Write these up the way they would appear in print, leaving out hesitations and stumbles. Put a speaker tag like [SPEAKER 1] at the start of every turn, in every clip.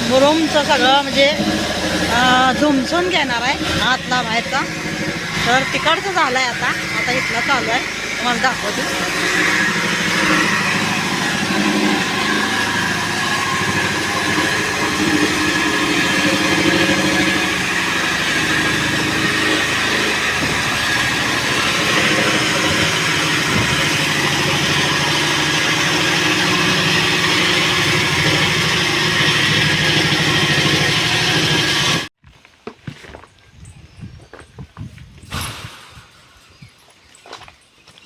[SPEAKER 1] मुरुमचं सगळं म्हणजे झुमसून घेणार आहे आतला बाहेरचा. तर तिकडचं झालं आहे आता. आता इथलं चालू आहे, तुम्हाला दाखवते.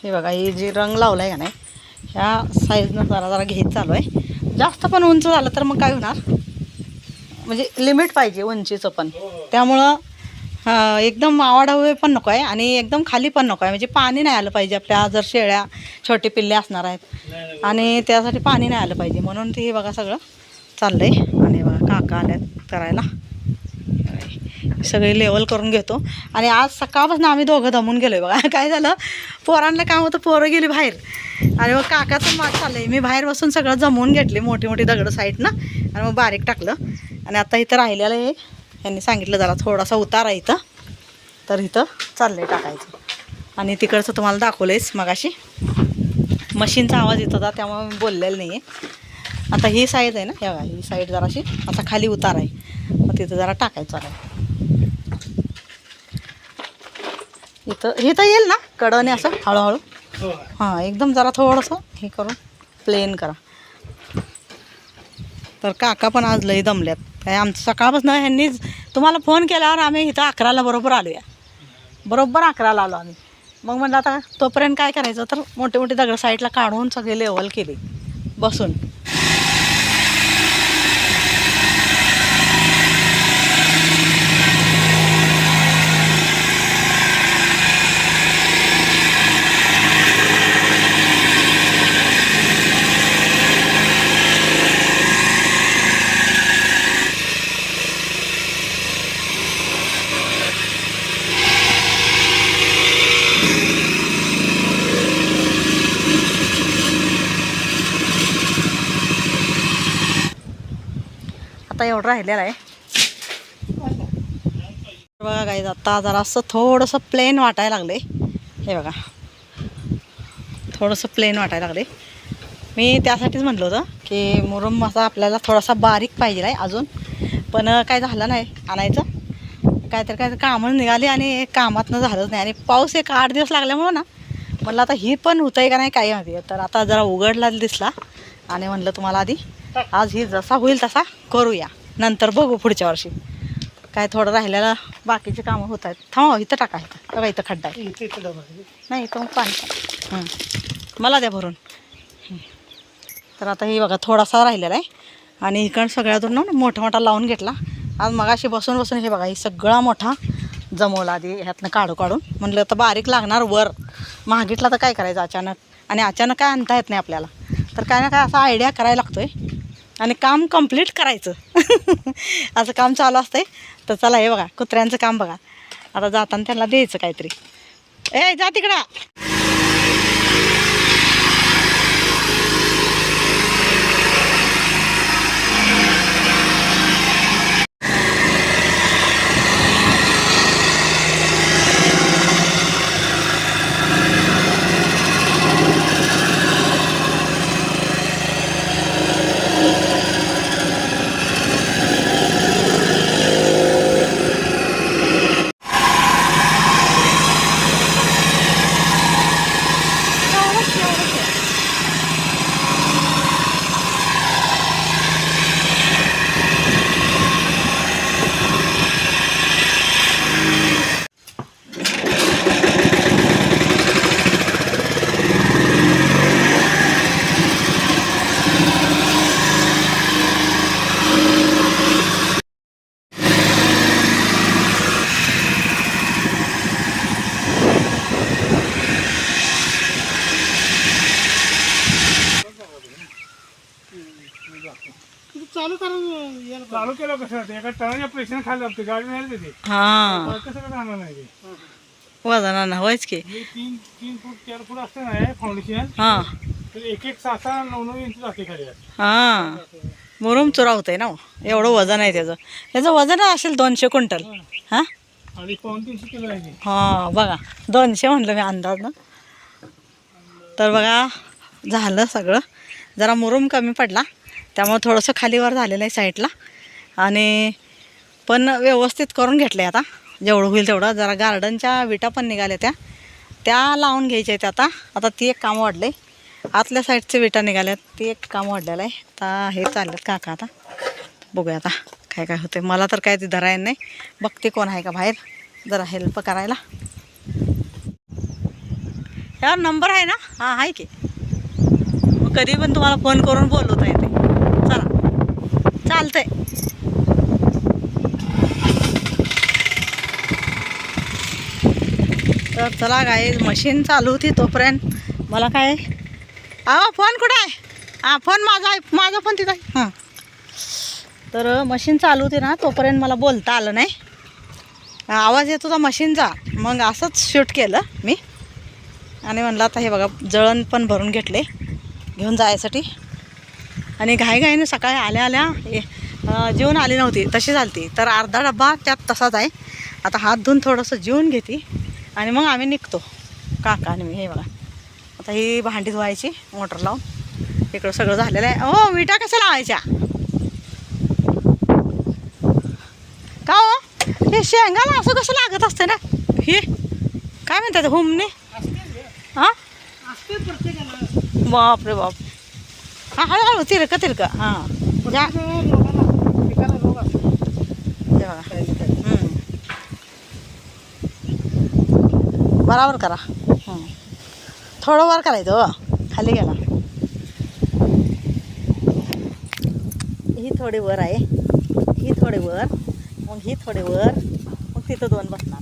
[SPEAKER 1] हे बघा, ही जी रंग लावला आहे का नाही, ह्या साईजनं जरा जरा घेत चालू आहे. जास्त पण उंच झालं तर मग काय होणार, म्हणजे लिमिट पाहिजे उंचीचं पण. त्यामुळं एकदम आवाढावे पण नको आहे आणि एकदम खाली पण नको आहे. म्हणजे पाणी नाही आलं पाहिजे आपल्या, जर शेळ्या छोटे पिल्ले असणार आहेत आणि त्यासाठी पाणी नाही आलं पाहिजे, म्हणून ते हे बघा सगळं चाललं आहे. आणि बघा काका आल्यात करायला, सगळे लेवल करून घेतो. आणि आज सकाळपासून आम्ही दोघं दमून गेलो आहे बघा. काय झालं, पोरांना काम होतं, पोरं गेली बाहेर आणि मग काकाचं माग चाललं आहे. मी बाहेर बसून सगळं जमवून घेतले, मोठी मोठी दगडं साईडनं, आणि मग बारीक टाकलं. आणि आता इथं राहिलेलं आहे, यांनी सांगितलं जरा थोडासा उतारा इथं, तर इथं चाललं आहे टाकायचं. आणि तिकडचं तुम्हाला दाखवलं आहेच मगाशी, मशीनचा आवाज येत होता त्यामुळे मी बोललेलं नाही आहे. आता ही साईड आहे ना, हे बघा ही साईड जराशी आता खाली उतार आहे, मग तिथं जरा टाकायचं आहे. इथं येईल ना कडने असं हळूहळू. हां, एकदम जरा थोडंसं हे करून प्लेन करा. तर काका पण आज लई दमल्यात. काय आमचं सकाळपासून ह्यांनी तुम्हाला फोन केल्यावर आम्ही इथं 11ला बरोबर आलो या, बरोबर 11ला आलो आम्ही. मग म्हटलं आता तोपर्यंत काय करायचं, तर मोठे मोठे दगड साईडला काढून सगळे लेवल केले बसून. आता एवढं राहिलेलं आहे बघा गाईज. आता जरा असं थोडंसं प्लेन वाटायला लागले, हे बघा थोडंसं प्लेन वाटायला लागले. मी त्यासाठीच म्हटलं होतं की मुरुम असा आपल्याला थोडासा बारीक पाहिजे आहे अजून, पण काय झालं नाही आणायचं. काय कामं निघाली आणि कामातनं झालंच नाही. आणि पाऊस एक 8 दिवस लागल्यामुळं ना म्हटलं आता ही पण होतं आहे का नाही काय माहिती. तर आता जरा उघडला दिसला आणि म्हटलं तुम्हाला आधी आज ही जसा होईल तसा करूया, नंतर बघू पुढच्या वर्षी. काय थोडं राहिलेलं बाकीचे कामं होत आहेत. थांबा, इथं टाका, इथं बघा, इथं खड्डा आहे. नाही इथं मग पाणी मला द्या भरून. तर आता ही बघा थोडासा राहिलेला आहे आणि इकडं सगळ्यातून ना मोठा मोठा लावून घेतला. आज मगाशी बसून बसून हे बघा ही सगळा मोठा जमवला आधी ह्यातनं काढून. म्हटलं तर बारीक लागणार वर, महागीतला तर काय करायचं अचानक, आणि अचानक काय आणता येत नाही आपल्याला. तर काय ना काय असा आयडिया करायला लागतोय आणि काम कंप्लीट करायचं. असं काम चालू असतंय. तर चला हे बघा कुत्र्यांचं काम बघा, आता जाताना त्यांना द्यायचं काहीतरी. ए जा तिकडं.
[SPEAKER 2] चालू केलं कसं, एका टनाच्या प्रेशर खायला लागते, गाडी नाही तिथे.
[SPEAKER 1] हां
[SPEAKER 2] कसं काय जाणार नाही ते.
[SPEAKER 1] वजनानं होयच की.
[SPEAKER 2] 3 फूट 4 फूट असतं ना फाउंडेशन,
[SPEAKER 1] हां
[SPEAKER 2] तर 1-1 6-6 9-9 इंच जाते खाली.
[SPEAKER 1] हां मुरुम चुरा होतंय ना हो. एवढं वजन आहे त्याचं वजन असेल 200 क्विंटल. हां
[SPEAKER 2] आणि 250 किलो आहे ते.
[SPEAKER 1] हां बघा 200 म्हणलं मी अंदाज ना. तर बघा झालं सगळं. जरा मुरुम कमी पडला त्यामुळे थोडंसं खालीवर झालेलं आहे साईडला. आणि पण व्यवस्थित करून घेतलं आहे आता जेवढं होईल तेवढं. जरा गार्डनच्या विटा पण निघाल्या त्या लावून घ्यायच्या आहेत आता. आता ती एक काम वाढलं आहे. आतल्या साईडचे विटा निघाल्यात ती एक काम वाढलेलं आहे. आता हे चाललेत काका. आता बघूया आता काय काय होते. मला तर काय ते धरायला नाही. बघते कोण आहे का बाहेर जरा हेल्प करायला. यावर नंबर आहे ना? हां आहे की. मग कधी पण तुम्हाला फोन करून बोलवता येते. चला चालतंय. तर चला काय मशीन चालू होती तोपर्यंत मला काय फोन कुठं आहे? हां फोन माझा आहे. माझा फोन तिथं आहे. हां तर मशीन चालू होती ना तोपर्यंत मला बोलता आलं नाही. आवाज येत होता मशीनचा. मग असंच शूट केलं मी. आणि म्हणलं आता हे बघा जळण पण भरून घेतले घेऊन जायसाठी. आणि घाईघाईने सकाळी आल्या जेवून आली नव्हती तशी झालती. तर अर्धा डब्बा त्यात तसाच आहे. आता हात धुवून थोडंसं जेवून घेते आणि मग आम्ही निघतो काका आणि मी. हे बघा आता ही भांडी धुवायची मोटर लावून. इकडं सगळं झालेलं आहे. हो विटा कसं लावायच्या का हो? हे शेंगाला असं कसं लागत असते ना. हे काय म्हणतात हुमणे? हां बाप रे बाप. हां हळूहळू तिरकं हां जा. बराबर करा. थोडं वर करायचं हो. खाली गेला. ही थोडी वर आहे. ही थोडी वर. मग ही थोडी वर. मग तिथं 2 बसणार.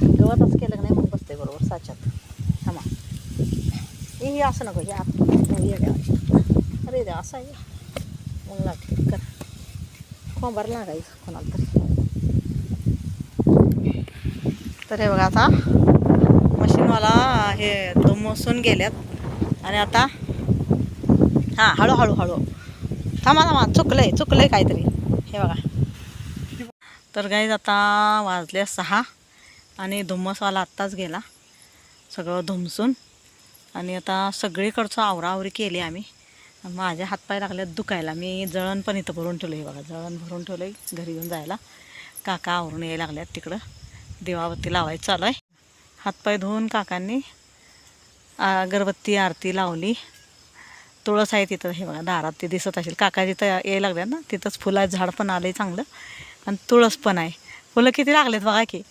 [SPEAKER 1] गवतच केलं का नाही मग बसते बरोबर साच्यात. थांबा हे असं नको. हे आत ये द्या. अरे द्या असं आहे मग लागते कर खोंबार लागायचं कोणाला तरी. तर हे बघा आता मशीनवाला हे दुमसून गेल्यात. आणि आता हां हळूहळू थांबा चुकलंय काहीतरी. हे बघा तर गाईज आता वाजले 6 आणि धुम्मसवाला आत्ताच गेला सगळं धुमसून. आणि आता सगळीकडचं आवराआवरी केली आम्ही. माझे हातपाय लागले दुखायला. मी जळण पण इथं भरून ठेवलं. हे बघा जळण भरून ठेवलं आहे घरी घेऊन जायला. काका आवरून यायला लागल्यात तिकडं. दिवाबत्ती लावायचं चालू आहे. हातपाय धुवून काकांनी अगरबत्ती आरती लावली. तुळस आहे तिथं. हे बघा दारात ते दिसत असेल. काका जिथं यायला लागल्यात ना तिथंच फुलाचं झाड पण आलं आहे चांगलं. आणि तुळस पण आहे. फुलं किती लागलेत बघा की.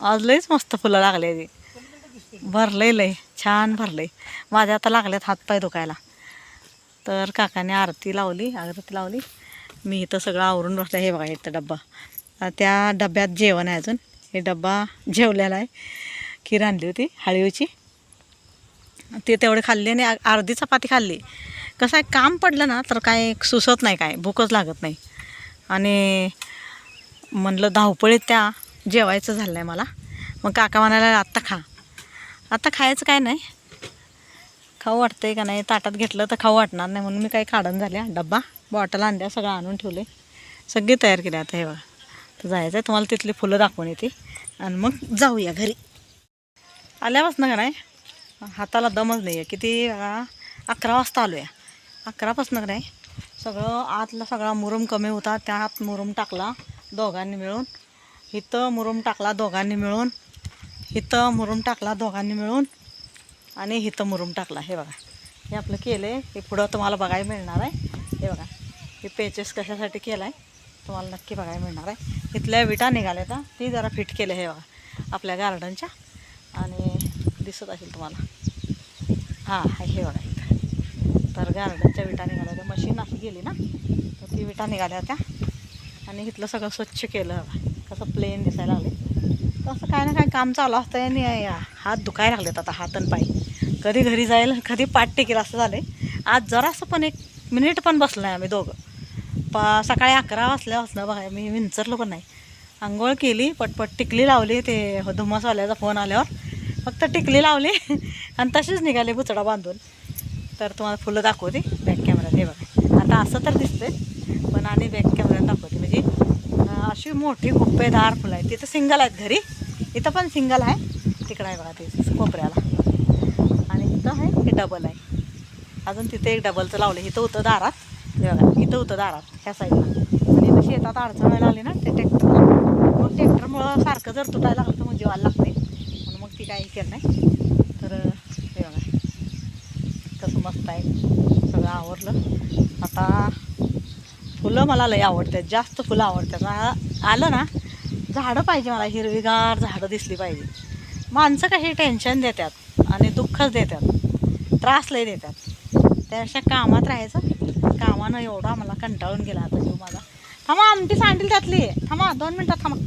[SPEAKER 1] आज लईच मस्त फुलं लागले. ती भरलंय लय छान भरलंय. माझ्या आता लागल्यात हातपाय दुखायला. तर काकाने आरती लावली अगरबत्ती लावली. मी इथं सगळं आवरून बसलं. हे बघा इथं डब्बा. त्या डब्यात जेवण आहे अजून. हे डब्बा जेवलेला आहे. खीर आणली होती हळीवची. ते तेवढे खाल्ली आणि अर्धी चपाती खाल्ली. कसं आहे काम पडलं ना तर काय सुचत नाही. काय भूकच लागत नाही. आणि म्हणलं धावपळीत त्या जेवायचं झालं आहे मला. मग काका म्हणायला आत्ता खा. आता खायचं काय नाही. खाऊ वाटतंय का नाही. ताटात घेतलं तर खाऊ वाटणार नाही म्हणून मी काही काढून झाल्या. डब्बा बॉटल आणल्या सगळं आणून ठेवले. सगळी तयार केली. आता हे बघा तर जायचं आहे. तुम्हाला तिथली फुलं दाखवून येते आणि मग जाऊया घरी. आल्यापासून का नाही हाताला दमच नाही आहे. किती 11 वाजता आलो आहे. 11पासून का नाही सगळं आतला सगळा मुरुम कमी होता. त्यात मुरुम टाकला दोघांनी मिळून. इथं मुरुम टाकला दोघांनी मिळून. इथं मुरुम टाकला दोघांनी मिळून. आणि इथं मुरुम टाकला. हे बघा हे आपलं केलं आहे. हे पुढं तुम्हाला बघायला मिळणार आहे. हे बघा हे पेचेस कशासाठी केलं आहे तुम्हाला नक्की बघायला मिळणार आहे. इथल्या विटा निघाल्या तर ती जरा फिट केलं. हे बघा आपल्या गार्डनच्या. आणि दिसत असेल तुम्हाला. हां हे बघा इथं. तर गार्डनच्या विटा निघाल्या त्या. मशीन अशी गेली ना तर ती विटा निघाल्या त्या. आणि इथलं सगळं स्वच्छ केलं. कसं प्लेन दिसायला लागले. तसं काय ना काय काम चालू असतं. आणि हात दुखायला लागलेत आता. हात आणि पाय. कधी घरी जाईल कधी पाठ टेकेल असं झालं आहे. आज जरासं पण 1 मिनिट पण बसलं नाही आम्ही दोघं. सकाळी 11 वाजल्यापासून बघा मी विंचरलो पण नाही. आंघोळ केली पटपट टिकली लावली. ते धुम्मसवाल्याचा फोन आल्यावर फक्त टिकली लावली आणि तशीच निघाले बुचडा बांधून. तर तुम्हाला फुलं दाखवते बॅक आता असं तर दिसते पण आणि बॅक कॅमेऱ्यात दाखवते म्हणजे अशी मोठी गुप्पेदार फुलं आहेत. तिथं सिंगल आहेत घरी, इथं पण सिंगल आहे, तिकडं आहे बघा ते कोपऱ्याला, आणि इथं आहे हे डबल आहे. अजून तिथे एक डबलचं लावलं. इथं होतं दारात, हे बघा इथं होतं दारात ह्या साईडला, आणि कशी शेतात अडचण व्हायला आली ना ते ट्रॅक्टरला, मग ट्रॅक्टरमुळं सारखं जर तुटायला लागलं तर मग जीवाला लागते म्हणून मग ती काही केलं नाही. तर हे बघा कसं मस्त आहे, सगळं आवरलं. आता फुलं मला लई आवडतात, जास्त फुलं आवडतात. आलं ना झाडं पाहिजे मला, हिरवीगार झाडं दिसली पाहिजे. माणसं काही टेन्शन देतात आणि दुःखच देतात, त्रास लई देतात. त्यापेक्षा कामात राहायचं. कामानं एवढा मला कंटाळून गेला आता जीव माझा. थांबा आमटी सांडील त्यातली, थांबा 2 मिनटात थांबा.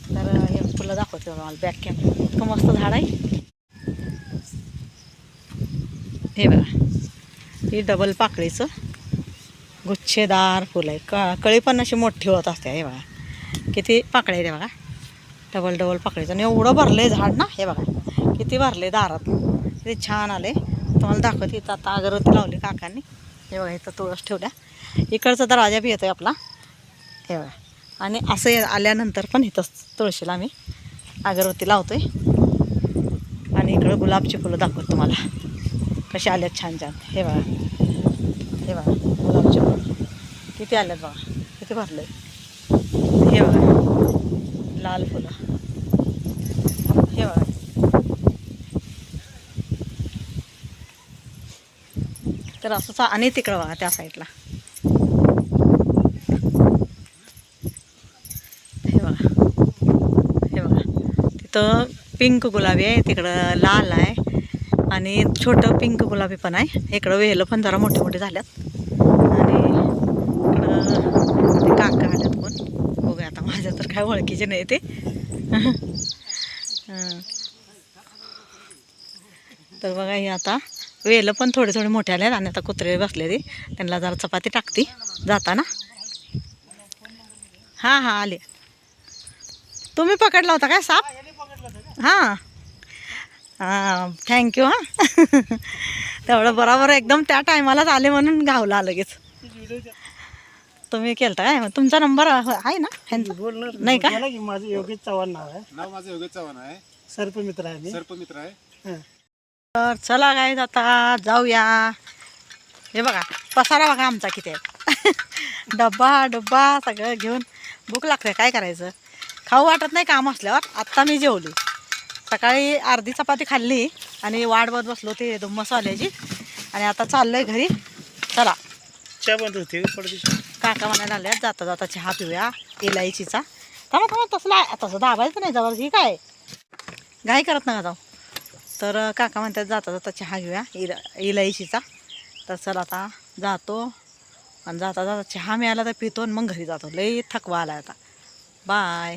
[SPEAKER 1] तर हे फुलं दाखवते मला बॅक कॅमेरा. इतकं मस्त झाड आहे. हे बघा ही डबल पाकळीचं गुच्छेदार फुलं आहे. कळी पण अशी मोठी होत असते. हे बघा किती पाकळी आहे ते बघा, डबल डबल पाकळीचं. आणि एवढं भरलं आहे झाड ना, हे बघा किती भरले दारात, किती छान आले. तुम्हाला दाखवते. इथं आता अगरबत्ती लावली काकांनी. हे बघा इथं तुळस ठेवल्या, इकडचा दरवाजा बी येतो आहे आपला. हे बघा, आणि असं आल्यानंतर पण इथं तुळशीला आम्ही अगरबत्ती लावतो आहे. आणि इकडं गुलाबची फुलं दाखवतो तुम्हाला कशी आल्यात छान छान. हे बघा, हे बघा गुलाबची फुलं किती आल्यात बघा, किती भरले. हे बघा लाल फुलं, हे बघा. तर असंच. आणि तिकडं बघा त्या साईडला, हे बघा, हे बघा तिथं पिंक गुलाबी आहे, तिकडं लाल आहे, आणि छोटं पिंक गुलाबी पण आहे. इकडं वेलं पण जरा मोठे मोठे झाल्यात. आणि इकडं ते काका आल्यात कोण बघूया आता, माझ्या तर काय ओळखीचे नाही ते. तर बघा हे आता वेलं पण थोडे थोडे मोठे आले. आणि आता कुत्रे बसले ते, त्यांना जरा चपाती टाकते जाताना. हां हां आले. तुम्ही पकडला होता काय साप? हां हां थँक्यू. हां तेवढं बरोबर एकदम त्या टायमालाच आले म्हणून गावला लगेच. तुम्ही केलता काय? मग तुमचा नंबर आहे ना ह्यांचा? नाही का?
[SPEAKER 2] माझं योगेश चव्हाण नाव आहे.
[SPEAKER 3] माझं योगेश चव्हाण आहे,
[SPEAKER 2] सर्पमित्र आहे मी.
[SPEAKER 3] सर्पमित्र आहे.
[SPEAKER 1] तर चला काय आता जाऊया. हे बघा पसारा बघा आमचा किती आहे. डब्बा सगळं घेऊन. भूक लागते, काय करायचं, खाऊ वाटत नाही काम असल्यावर. आत्ता मी जेवली, सकाळी अर्धी चपाती खाल्ली आणि वाट बघत बसलो ते दुम्मसवाल्याची. आणि आता चाललंय घरी. चला
[SPEAKER 2] चहा बनत होती थोडं.
[SPEAKER 1] काका म्हणायला आल्या जाता जाता चहा पिऊया इलायचीचा. थांबा तसं दाबायचं नाही जवळ, ही काय घाई करत नका जाऊ. तर काका म्हणतात जाता जाता चहा घेऊया इलायचीचा. तर चला आता जातो, आणि जाता जाता चहा मिळाला तर पितो आणि मग घरी जातो. लई थकवा आला आता. बाय.